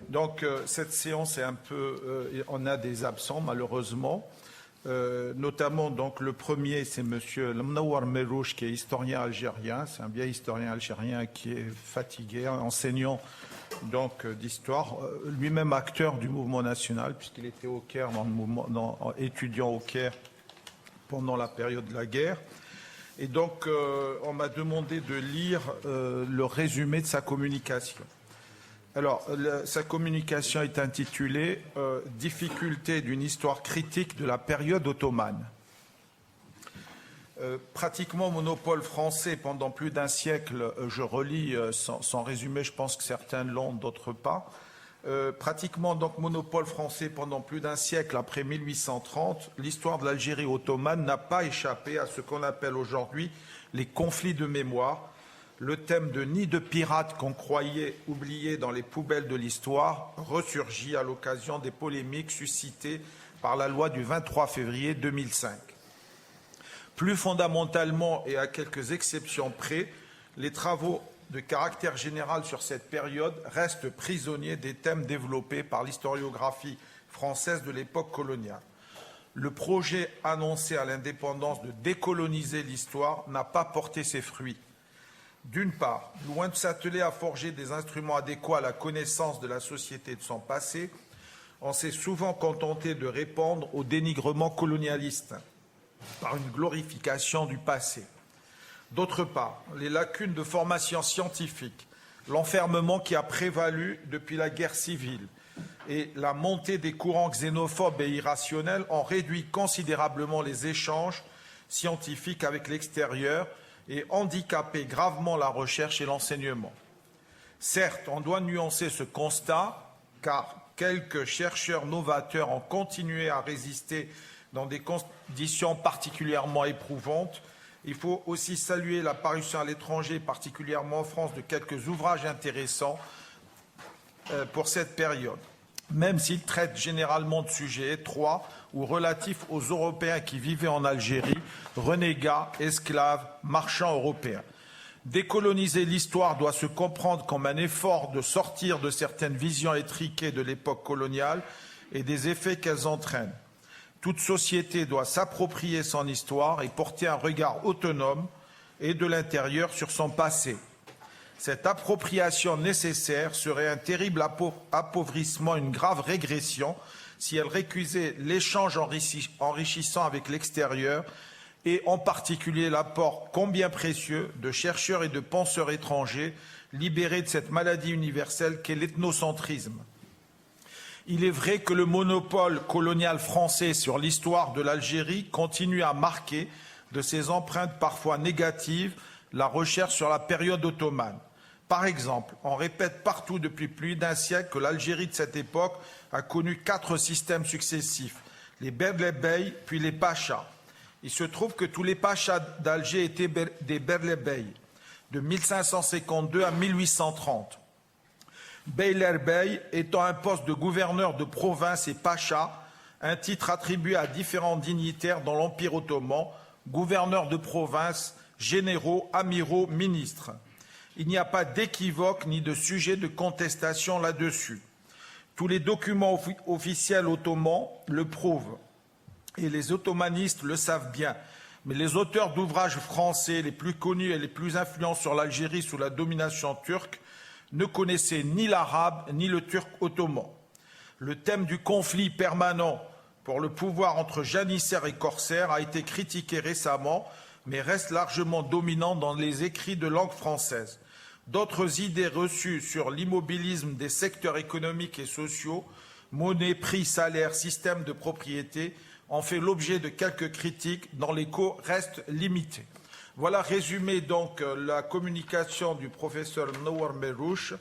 Donc cette séance est un peu, on a des absents malheureusement, notamment donc le premier c'est Monsieur Mnawar Merouch qui est historien algérien, c'est un vieil historien algérien qui est fatigué, enseignant donc d'histoire, lui-même acteur du mouvement national puisqu'il était au Caire dans le mouvement, étudiant au Caire pendant la période de la guerre. Et donc on m'a demandé de lire le résumé de sa communication. Alors, sa communication est intitulée « Difficulté d'une histoire critique de la période ottomane ». Pratiquement monopole français pendant plus d'un siècle, je relis sans résumé, je pense que certains l'ont, d'autres pas. Pratiquement donc monopole français pendant plus d'un siècle après 1830, l'histoire de l'Algérie ottomane n'a pas échappé à ce qu'on appelle aujourd'hui les conflits de mémoire. Le thème de nid de pirates qu'on croyait oublié dans les poubelles de l'histoire ressurgit à l'occasion des polémiques suscitées par la loi du 23 février 2005. Plus fondamentalement et à quelques exceptions près, les travaux de caractère général sur cette période restent prisonniers des thèmes développés par l'historiographie française de l'époque coloniale. Le projet annoncé à l'indépendance de décoloniser l'histoire n'a pas porté ses fruits. D'une part, loin de s'atteler à forger des instruments adéquats à la connaissance de la société de son passé, on s'est souvent contenté de répondre au dénigrement colonialiste par une glorification du passé. D'autre part, les lacunes de formation scientifique, l'enfermement qui a prévalu depuis la guerre civile et la montée des courants xénophobes et irrationnels ont réduit considérablement les échanges scientifiques avec l'extérieur et handicapé gravement la recherche et l'enseignement. Certes, on doit nuancer ce constat, car quelques chercheurs novateurs ont continué à résister dans des conditions particulièrement éprouvantes. Il faut aussi saluer l'apparition à l'étranger, particulièrement en France, de quelques ouvrages intéressants pour cette période, même s'ils traitent généralement de sujets étroits ou relatifs aux Européens qui vivaient en Algérie, renégats, esclaves, marchands européens. Décoloniser l'histoire doit se comprendre comme un effort de sortir de certaines visions étriquées de l'époque coloniale et des effets qu'elles entraînent. Toute société doit s'approprier son histoire et porter un regard autonome et de l'intérieur sur son passé. Cette appropriation nécessaire serait un terrible appauvrissement, une grave régression si elle récusait l'échange enrichissant avec l'extérieur et en particulier l'apport combien précieux de chercheurs et de penseurs étrangers libérés de cette maladie universelle qu'est l'ethnocentrisme. Il est vrai que le monopole colonial français sur l'histoire de l'Algérie continue à marquer de ses empreintes parfois négatives la recherche sur la période ottomane. Par exemple, on répète partout depuis plus d'un siècle que l'Algérie de cette époque a connu 4 systèmes successifs, les Berlebey puis les Pachas. Il se trouve que tous les Pachas d'Alger étaient des Berlebey, de 1552 à 1830. Beylerbey étant un poste de gouverneur de province et Pacha, un titre attribué à différents dignitaires dans l'Empire ottoman, gouverneurs de province, généraux, amiraux, ministres. Il n'y a pas d'équivoque ni de sujet de contestation là-dessus. Tous les documents officiels ottomans le prouvent, et les ottomanistes le savent bien. Mais les auteurs d'ouvrages français les plus connus et les plus influents sur l'Algérie sous la domination turque ne connaissaient ni l'arabe ni le turc ottoman. Le thème du conflit permanent pour le pouvoir entre janissaires et corsaires a été critiqué récemment, mais reste largement dominant dans les écrits de langue française. D'autres idées reçues sur l'immobilisme des secteurs économiques et sociaux, monnaie, prix, salaire, système de propriété, ont fait l'objet de quelques critiques dont l'écho reste limité. Voilà résumé donc la communication du professeur Mnawar Merouch.